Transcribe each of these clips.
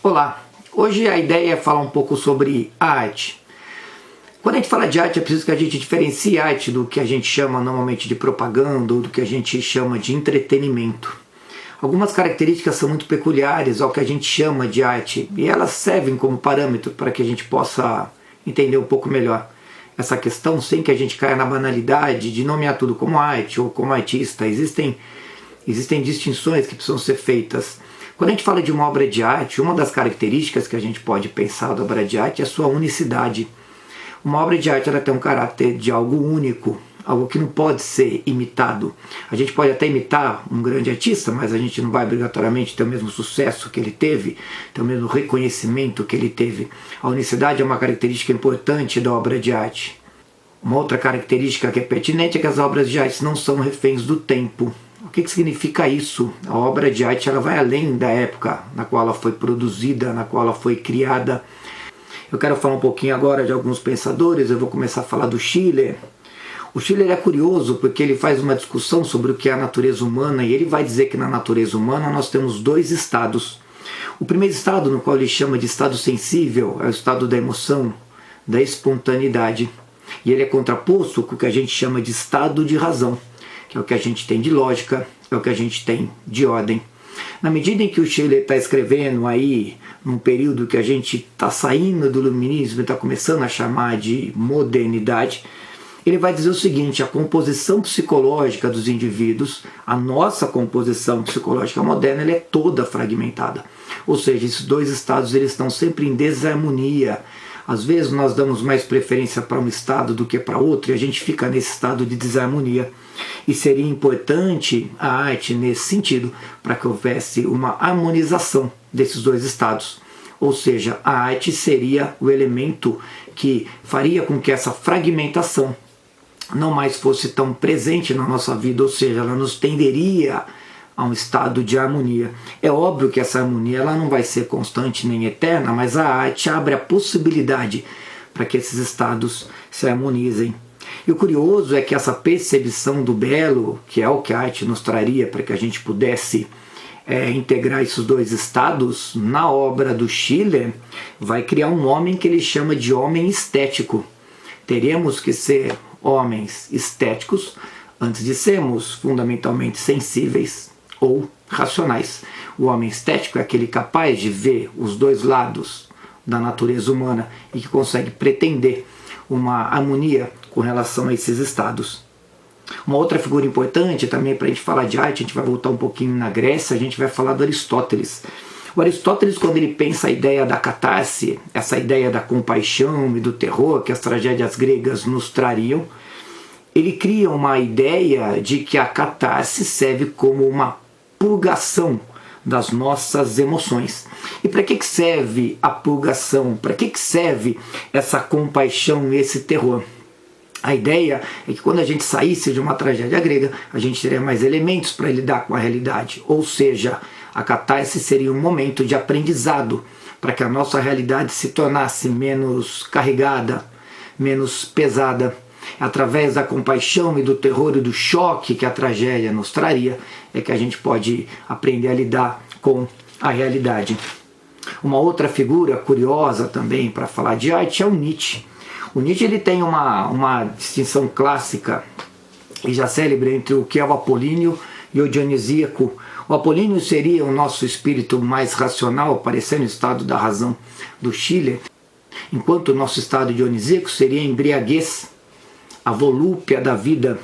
Olá, hoje a ideia é falar um pouco sobre a arte. Quando a gente fala de arte é preciso que a gente diferencie a arte do que a gente chama normalmente de propaganda ou do que a gente chama de entretenimento. Algumas características são muito peculiares ao que a gente chama de arte e elas servem como parâmetro para que a gente possa entender um pouco melhor essa questão sem que a gente caia na banalidade de nomear tudo como arte ou como artista. Existem distinções que precisam ser feitas. Quando a gente fala de uma obra de arte, uma das características que a gente pode pensar da obra de arte é a sua unicidade. Uma obra de arte ela tem um caráter de algo único, algo que não pode ser imitado. A gente pode até imitar um grande artista, mas a gente não vai obrigatoriamente ter o mesmo sucesso que ele teve, ter o mesmo reconhecimento que ele teve. A unicidade é uma característica importante da obra de arte. Uma outra característica que é pertinente é que as obras de arte não são reféns do tempo. O que significa isso? A obra de arte ela vai além da época na qual ela foi produzida, na qual ela foi criada. Eu quero falar um pouquinho agora de alguns pensadores. Eu vou começar a falar do Schiller. O Schiller é curioso porque ele faz uma discussão sobre o que é a natureza humana e ele vai dizer que na natureza humana nós temos dois estados. O primeiro estado, no qual ele chama de estado sensível, é o estado da emoção, da espontaneidade. E ele é contraposto com o que a gente chama de estado de razão, que é o que a gente tem de lógica, é o que a gente tem de ordem. Na medida em que o Schiller está escrevendo aí, num período que a gente está saindo do iluminismo e está começando a chamar de modernidade, ele vai dizer o seguinte: a composição psicológica dos indivíduos, a nossa composição psicológica moderna, ela é toda fragmentada. Ou seja, esses dois estados eles estão sempre em desarmonia. Às vezes nós damos mais preferência para um estado do que para outro e a gente fica nesse estado de desarmonia. E seria importante a arte nesse sentido, para que houvesse uma harmonização desses dois estados. Ou seja, a arte seria o elemento que faria com que essa fragmentação não mais fosse tão presente na nossa vida, ou seja, ela nos tenderia a um estado de harmonia. É óbvio que essa harmonia ela não vai ser constante nem eterna, mas a arte abre a possibilidade para que esses estados se harmonizem. E o curioso é que essa percepção do belo, que é o que a arte nos traria para que a gente pudesse integrar esses dois estados, na obra do Schiller, vai criar um homem que ele chama de homem estético. Teremos que ser homens estéticos antes de sermos fundamentalmente sensíveis ou racionais. O homem estético é aquele capaz de ver os dois lados da natureza humana e que consegue pretender uma harmonia com relação a esses estados. Uma outra figura importante também para a gente falar de arte, a gente vai voltar um pouquinho na Grécia, a gente vai falar do Aristóteles. O Aristóteles, quando ele pensa a ideia da catarse, essa ideia da compaixão e do terror que as tragédias gregas nos trariam, ele cria uma ideia de que a catarse serve como uma purgação das nossas emoções. E para que serve a purgação? Para que serve essa compaixão e esse terror? A ideia é que quando a gente saísse de uma tragédia grega, a gente teria mais elementos para lidar com a realidade. Ou seja, a catarse seria um momento de aprendizado para que a nossa realidade se tornasse menos carregada, menos pesada. Através da compaixão e do terror e do choque que a tragédia nos traria, é que a gente pode aprender a lidar com a realidade. Uma outra figura curiosa também para falar de arte é o Nietzsche. O Nietzsche ele tem uma distinção clássica e já célebre entre o que é o apolíneo e o dionisíaco. O apolíneo seria o nosso espírito mais racional, aparecendo no estado da razão do Schiller, enquanto o nosso estado dionisíaco seria a embriaguez, a volúpia da vida.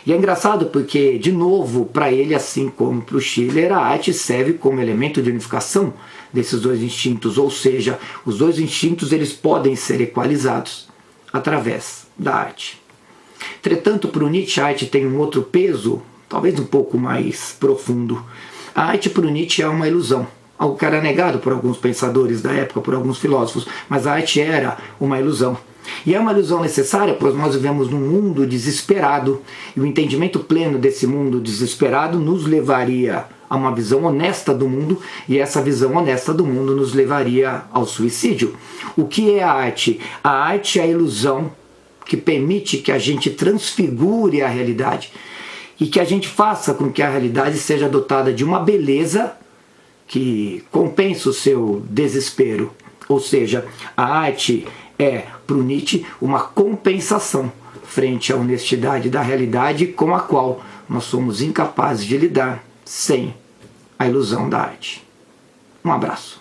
E é engraçado porque, de novo, para ele, assim como para o Schiller, a arte serve como elemento de unificação desses dois instintos, ou seja, os dois instintos eles podem ser equalizados através da arte. Entretanto, para o Nietzsche, a arte tem um outro peso, talvez um pouco mais profundo. A arte para o Nietzsche é uma ilusão, algo que era negado por alguns pensadores da época, por alguns filósofos, mas a arte era uma ilusão. E é uma ilusão necessária, pois nós vivemos num mundo desesperado, e o entendimento pleno desse mundo desesperado nos levaria a uma visão honesta do mundo, e essa visão honesta do mundo nos levaria ao suicídio. O que é a arte? A arte é a ilusão que permite que a gente transfigure a realidade e que a gente faça com que a realidade seja dotada de uma beleza que compensa o seu desespero. Ou seja, a arte é, para o Nietzsche, uma compensação frente à honestidade da realidade com a qual nós somos incapazes de lidar sem a ilusão da arte. Um abraço.